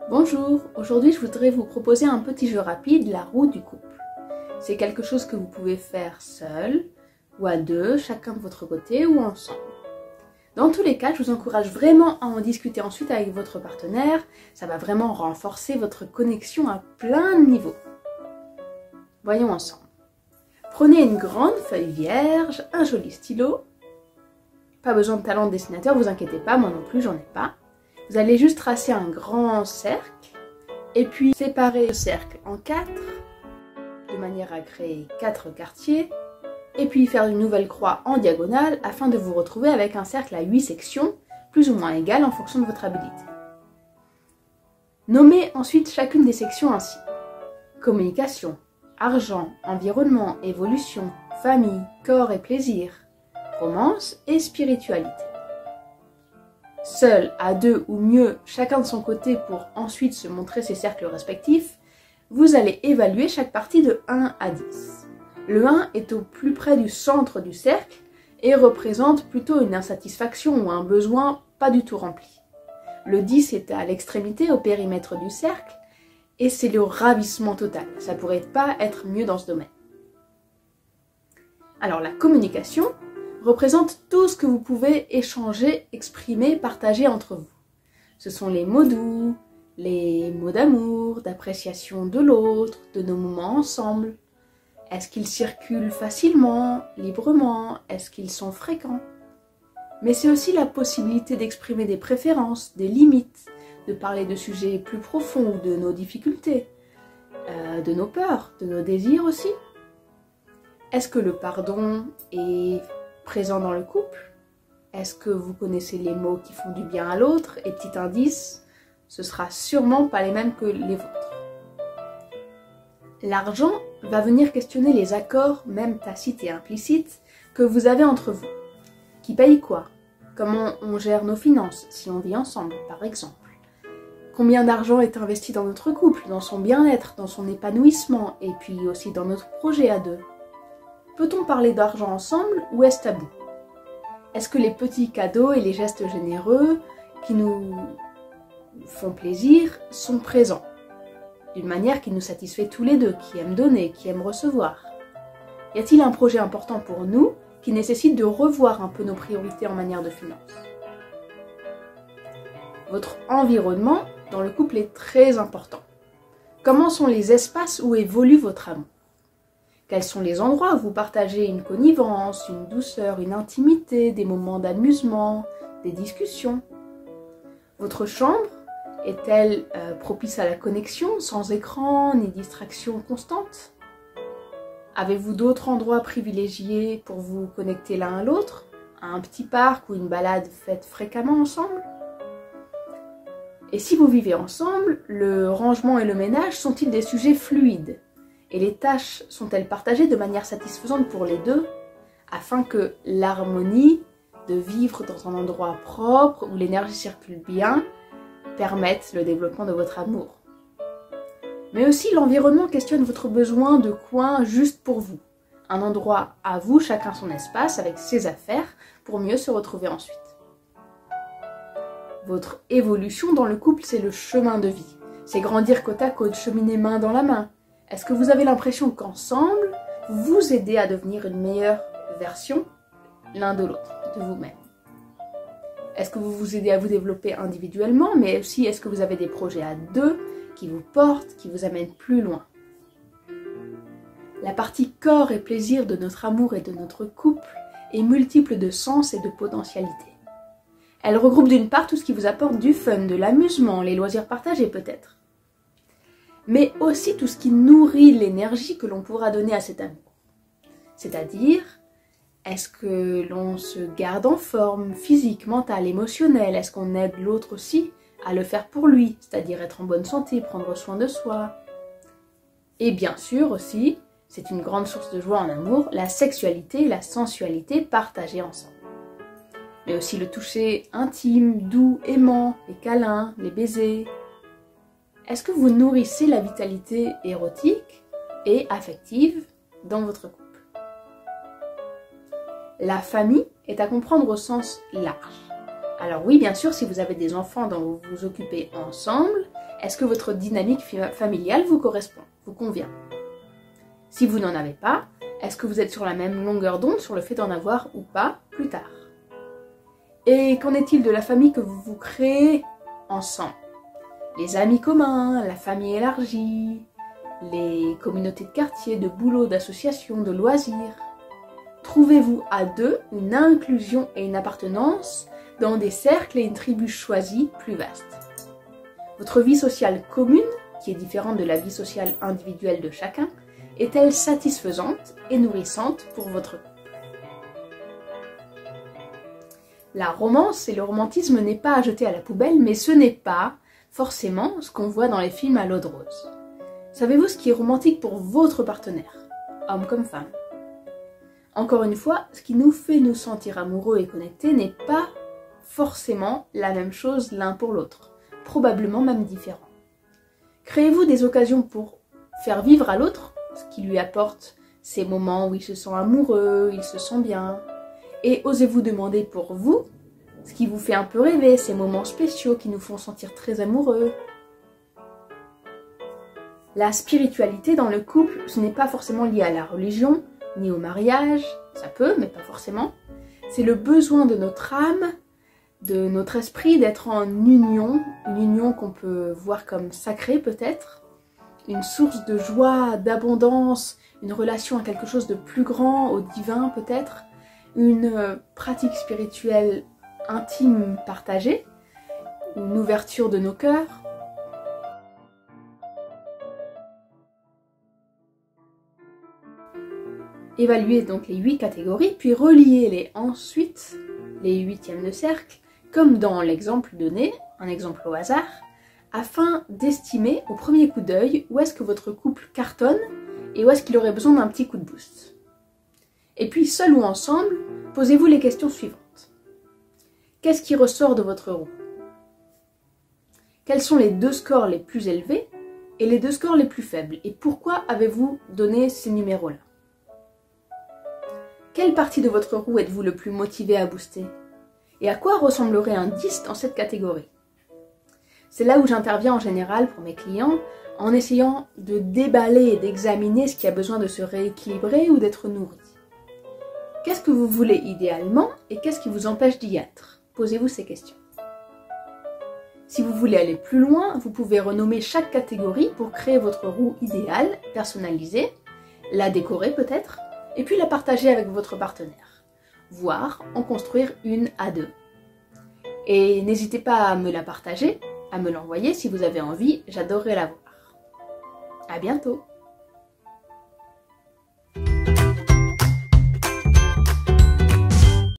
Bonjour, aujourd'hui je voudrais vous proposer un petit jeu rapide, la roue du couple. C'est quelque chose que vous pouvez faire seul ou à deux, chacun de votre côté ou ensemble. Dans tous les cas, je vous encourage vraiment à en discuter ensuite avec votre partenaire, ça va vraiment renforcer votre connexion à plein de niveaux. Voyons ensemble. Prenez une grande feuille vierge, un joli stylo. Pas besoin de talent de dessinateur, vous inquiétez pas, moi non plus j'en ai pas. Vous allez juste tracer un grand cercle et puis séparer le cercle en 4 de manière à créer 4 quartiers et puis faire une nouvelle croix en diagonale afin de vous retrouver avec un cercle à 8 sections, plus ou moins égales en fonction de votre habilité. Nommez ensuite chacune des sections ainsi. Communication, argent, environnement, évolution, famille, corps et plaisir, romance et spiritualité. Seul, à deux ou mieux, chacun de son côté pour ensuite se montrer ses cercles respectifs, vous allez évaluer chaque partie de 1 à 10. Le 1 est au plus près du centre du cercle et représente plutôt une insatisfaction ou un besoin pas du tout rempli. Le 10 est à l'extrémité, au périmètre du cercle, et c'est le ravissement total. Ça pourrait pas être mieux dans ce domaine. Alors la communication représente tout ce que vous pouvez échanger, exprimer, partager entre vous. Ce sont les mots doux, les mots d'amour, d'appréciation de l'autre, de nos moments ensemble. Est-ce qu'ils circulent facilement, librement? Est-ce qu'ils sont fréquents? Mais c'est aussi la possibilité d'exprimer des préférences, des limites, de parler de sujets plus profonds ou de nos difficultés, de nos peurs, de nos désirs aussi. Est-ce que le pardon est présent dans le couple? Est-ce que vous connaissez les mots qui font du bien à l'autre? Et petit indice, ce sera sûrement pas les mêmes que les vôtres. L'argent va venir questionner les accords, même tacites et implicites, que vous avez entre vous. Qui paye quoi? Comment on gère nos finances si on vit ensemble, par exemple? Combien d'argent est investi dans notre couple, dans son bien-être, dans son épanouissement, et puis aussi dans notre projet à deux? Peut-on parler d'argent ensemble ou est-ce tabou? Est-ce que les petits cadeaux et les gestes généreux qui nous font plaisir sont présents d'une manière qui nous satisfait tous les deux, qui aime donner, qui aime recevoir? Y a-t-il un projet important pour nous qui nécessite de revoir un peu nos priorités en matière de finances? Votre environnement dans le couple est très important. Comment sont les espaces où évolue votre amour? Quels sont les endroits où vous partagez une connivence, une douceur, une intimité, des moments d'amusement, des discussions? Votre chambre est-elle propice à la connexion, sans écran ni distraction constante? Avez-vous d'autres endroits privilégiés pour vous connecter l'un à l'autre? Un petit parc ou une balade faite fréquemment ensemble? Et si vous vivez ensemble, le rangement et le ménage sont-ils des sujets fluides? Et les tâches sont-elles partagées de manière satisfaisante pour les deux, afin que l'harmonie de vivre dans un endroit propre où l'énergie circule bien permette le développement de votre amour? Mais aussi l'environnement questionne votre besoin de coin juste pour vous. Un endroit à vous, chacun son espace, avec ses affaires, pour mieux se retrouver ensuite. Votre évolution dans le couple, c'est le chemin de vie. C'est grandir côte à côte, cheminer main dans la main. Est-ce que vous avez l'impression qu'ensemble, vous aidez à devenir une meilleure version l'un de l'autre, de vous-même? Est-ce que vous vous aidez à vous développer individuellement, mais aussi est-ce que vous avez des projets à deux qui vous portent, qui vous amènent plus loin? La partie corps et plaisir de notre amour et de notre couple est multiple de sens et de potentialités. Elle regroupe d'une part tout ce qui vous apporte du fun, de l'amusement, les loisirs partagés peut-être, mais aussi tout ce qui nourrit l'énergie que l'on pourra donner à cet amour. C'est-à-dire, est-ce que l'on se garde en forme physique, mentale, émotionnelle? Est-ce qu'on aide l'autre aussi à le faire pour lui, c'est-à-dire être en bonne santé, prendre soin de soi? Et bien sûr aussi, c'est une grande source de joie en amour, la sexualité et la sensualité partagées ensemble. Mais aussi le toucher intime, doux, aimant, les câlins, les baisers. Est-ce que vous nourrissez la vitalité érotique et affective dans votre couple? La famille est à comprendre au sens large. Alors oui, bien sûr, si vous avez des enfants dont vous vous occupez ensemble, Est-ce que votre dynamique familiale vous correspond, vous convient? Si vous n'en avez pas, est-ce que vous êtes sur la même longueur d'onde sur le fait d'en avoir ou pas plus tard? Et qu'en est-il de la famille que vous vous créez ensemble? Les amis communs, la famille élargie, les communautés de quartier, de boulot, d'associations, de loisirs. Trouvez-vous à deux une inclusion et une appartenance dans des cercles et une tribu choisie plus vastes. Votre vie sociale commune, qui est différente de la vie sociale individuelle de chacun, est-elle satisfaisante et nourrissante pour votre couple? La romance et le romantisme n'est pas à jeter à la poubelle, mais ce n'est pas forcément ce qu'on voit dans les films à l'eau de rose. Savez-vous ce qui est romantique pour votre partenaire, homme comme femme? Encore une fois, ce qui nous fait nous sentir amoureux et connectés n'est pas forcément la même chose l'un pour l'autre, probablement même différent. Créez-vous des occasions pour faire vivre à l'autre ce qui lui apporte ces moments où il se sent amoureux, il se sent bien, et osez-vous demander pour vous ce qui vous fait un peu rêver, ces moments spéciaux qui nous font sentir très amoureux. La spiritualité dans le couple, ce n'est pas forcément lié à la religion, ni au mariage, ça peut, mais pas forcément. C'est le besoin de notre âme, de notre esprit d'être en union, une union qu'on peut voir comme sacrée peut-être, une source de joie, d'abondance, une relation à quelque chose de plus grand, au divin peut-être, une pratique spirituelle intime partagée, une ouverture de nos cœurs. Évaluez donc les 8 catégories, puis reliez-les ensuite, les 8e de cercle, comme dans l'exemple donné, un exemple au hasard, afin d'estimer au premier coup d'œil où est-ce que votre couple cartonne et où est-ce qu'il aurait besoin d'un petit coup de boost. Et puis, seul ou ensemble, posez-vous les questions suivantes. Qu'est-ce qui ressort de votre roue? Quels sont les 2 scores les plus élevés et les 2 scores les plus faibles? Et pourquoi avez-vous donné ces numéros-là? Quelle partie de votre roue êtes-vous le plus motivé à booster? Et à quoi ressemblerait un 10 dans cette catégorie? C'est là où j'interviens en général pour mes clients, en essayant de déballer et d'examiner ce qui a besoin de se rééquilibrer ou d'être nourri. Qu'est-ce que vous voulez idéalement et qu'est-ce qui vous empêche d'y être? Posez-vous ces questions. Si vous voulez aller plus loin, vous pouvez renommer chaque catégorie pour créer votre roue idéale, personnalisée, la décorer peut-être, et puis la partager avec votre partenaire, voire en construire une à 2. Et n'hésitez pas à me la partager, à me l'envoyer si vous avez envie, j'adorerais la voir. À bientôt!